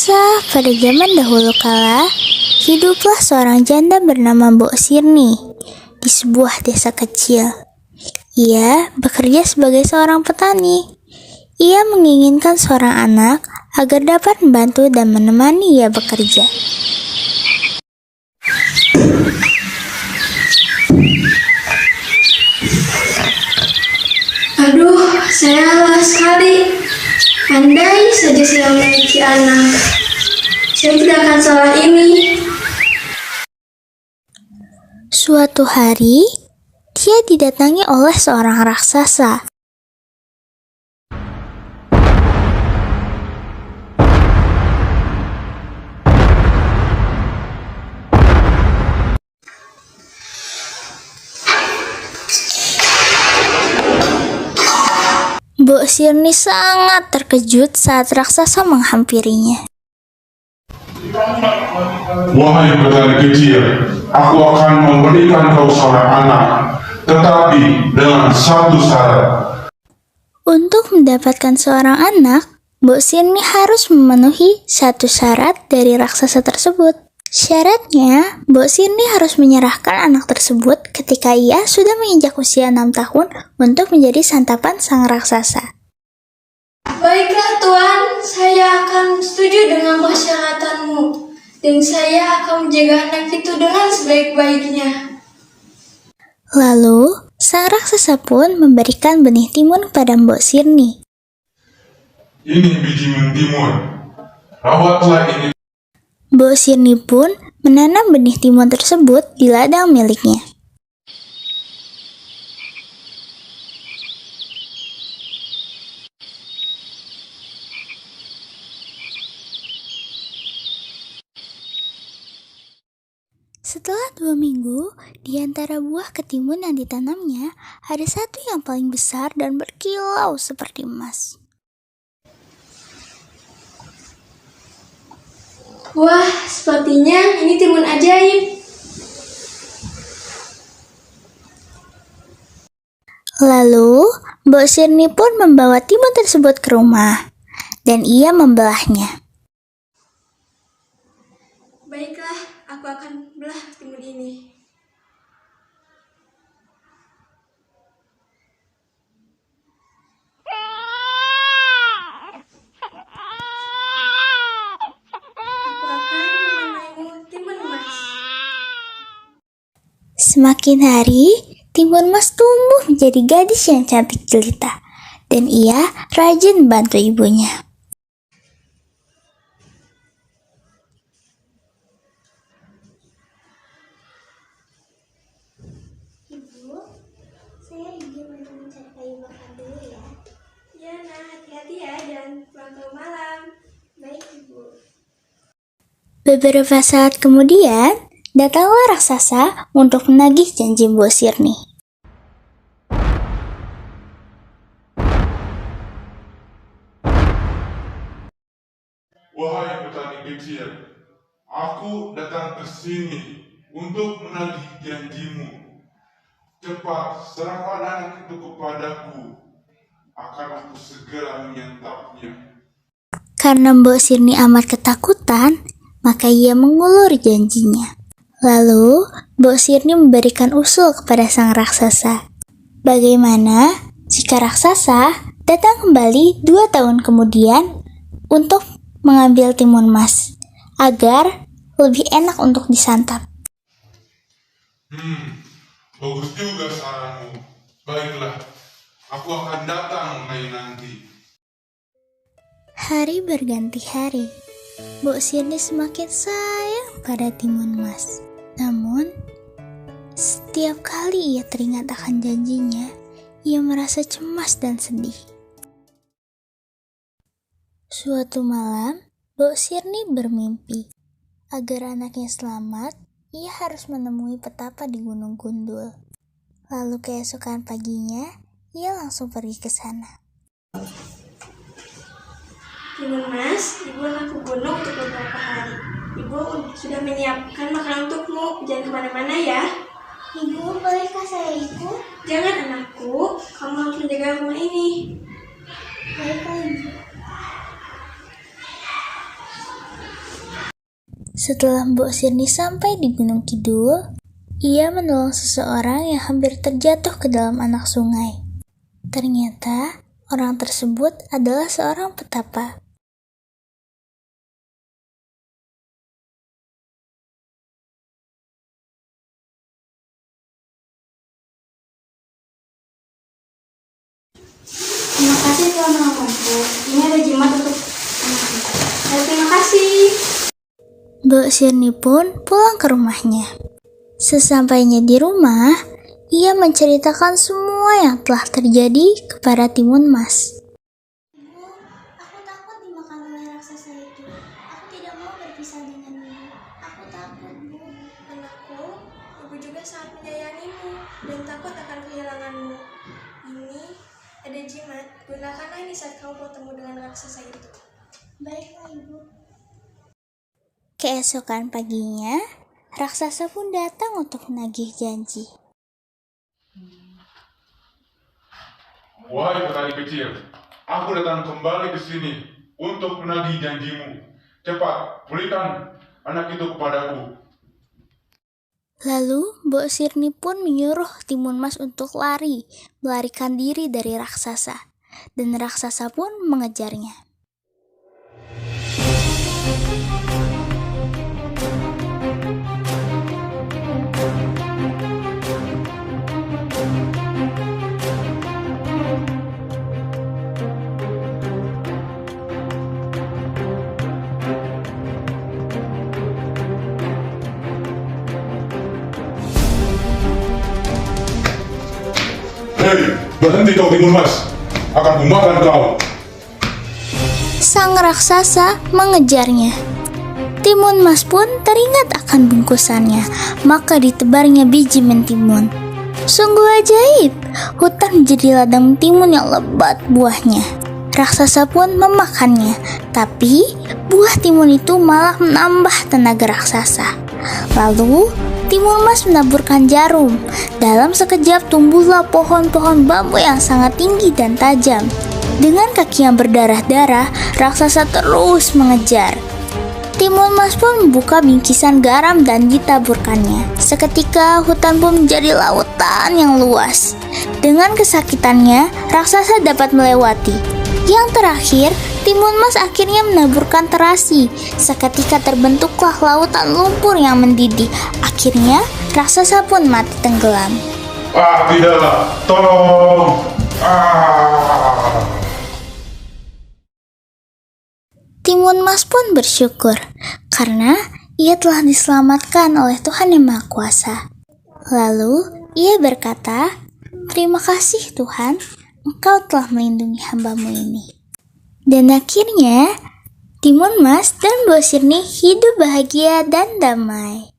Kisah pada zaman dahulu kala, hiduplah seorang janda bernama Mbok Sirni di sebuah desa kecil. Ia bekerja sebagai seorang petani. Ia menginginkan seorang anak agar dapat membantu dan menemani ia bekerja. Aduh, saya lelah sekali. Andai saja saya memiliki anak, saya tidak akan salah ini. Suatu hari, dia didatangi oleh seorang raksasa. Mbok Sirni sangat terkejut saat raksasa menghampirinya. Wahai petani kecil, aku akan memberikan kau seorang anak, tetapi dengan satu syarat. Untuk mendapatkan seorang anak, Mbok Sirni harus memenuhi satu syarat dari raksasa tersebut. Syaratnya, Mbok Sirni harus menyerahkan anak tersebut ketika ia sudah menginjak usia 6 tahun untuk menjadi santapan sang raksasa. Baiklah Tuan, saya akan setuju dengan persyaratanmu. Dan saya akan menjaga anak itu dengan sebaik-baiknya. Lalu, sang raksasa pun memberikan benih timun kepada Mbok Sirni. Ini biji mentimun, rawatlah ini. Mbok Sirni pun menanam benih timun tersebut di ladang miliknya. Setelah 2 minggu, di antara buah ketimun yang ditanamnya, ada satu yang paling besar dan berkilau seperti emas. Wah, sepertinya ini timun ajaib. Lalu, Mbok Sirni pun membawa timun tersebut ke rumah, dan ia membelahnya. Baiklah, aku akan belah timun ini. Aku akan menemanimu timun emas. Semakin hari, timun emas tumbuh menjadi gadis yang cantik jelita, dan ia rajin bantu ibunya. Ibu, saya ingin mencari kayu bakar dulu ya. Ya, nah, hati-hati ya, jangan pulang terlalu malam. Baik, Ibu. Beberapa saat kemudian, datanglah raksasa untuk menagih janji Mbok Sirni. Wahai petani kecil, aku datang ke sini untuk menagih janjimu. Cepat serahkan anak itu kepadaku, akan aku segera menyantapnya. Karena Mbok Sirni amat ketakutan, maka ia mengulur janjinya. Lalu, Mbok Sirni memberikan usul kepada sang raksasa. Bagaimana jika raksasa datang kembali 2 tahun kemudian untuk mengambil timun emas, agar lebih enak untuk disantap? Bagus juga saranmu. Baiklah, aku akan datang lain nanti. Hari berganti hari, Mbok Sirni semakin sayang pada timun emas. Namun, setiap kali ia teringat akan janjinya, ia merasa cemas dan sedih. Suatu malam, Mbok Sirni bermimpi. Agar anaknya selamat, ia harus menemui petapa di Gunung Gundul. Lalu keesokan paginya, ia langsung pergi ke sana. Timun Mas, Ibu akan ke gunung untuk beberapa hari. Ibu sudah menyiapkan makanan untukmu. Jangan kemana-mana ya. Ibu, bolehkah saya ikut? Jangan anakku, kamu harus menjaga rumah ini. Baiklah, Ibu. Setelah Mbok Sirni sampai di Gunung Kidul, ia menolong seseorang yang hampir terjatuh ke dalam anak sungai. Ternyata orang tersebut adalah seorang petapa. Terima kasih telah menolongku. Ini ada jimat untuk anakku. Terima kasih. Mbok Sirni pun pulang ke rumahnya. Sesampainya di rumah, ia menceritakan semua yang telah terjadi kepada Timun Mas. Ibu, aku takut dimakan oleh raksasa itu. Aku tidak mau berpisah dengan ibu. Aku takut, Bu. Anakku, ibu juga sangat menyayangimu dan takut akan kehilanganmu. Ini ada jimat. Gunakanlah ini saat kamu bertemu dengan raksasa itu. Baiklah, Ibu. Keesokan paginya, raksasa pun datang untuk menagih janji. Wahai petani kecil, aku datang kembali ke sini untuk menagih janjimu. Cepat, berikan anak itu kepadaku. Lalu, Mbok Sirni pun menyuruh Timun Mas untuk melarikan diri dari raksasa. Dan raksasa pun mengejarnya. Hei, berhenti kau Timun Mas. Akan kumakan kau. Sang raksasa mengejarnya. Timun Mas pun teringat akan bungkusannya, maka ditebarnya biji mentimun. Sungguh ajaib, hutan menjadi ladang mentimun yang lebat buahnya. Raksasa pun memakannya, tapi buah timun itu malah menambah tenaga raksasa. Lalu, Timun Mas menaburkan jarum. Dalam sekejap tumbuhlah pohon-pohon bambu yang sangat tinggi dan tajam. Dengan kaki yang berdarah-darah, raksasa terus mengejar. Timun Mas pun membuka bingkisan garam dan ditaburkannya. Seketika hutan pun menjadi lautan yang luas. Dengan kesakitannya, raksasa dapat melewati. Yang terakhir, Timun Mas akhirnya menaburkan terasi. Seketika terbentuklah lautan lumpur yang mendidih. Akhirnya, raksasa pun mati tenggelam. Tidak, tolong. Timun Mas pun bersyukur karena ia telah diselamatkan oleh Tuhan Yang Maha Kuasa. Lalu ia berkata, "Terima kasih Tuhan, Engkau telah melindungi hamba-Mu ini." Dan akhirnya Timun Mas dan Mbok Sirni hidup bahagia dan damai.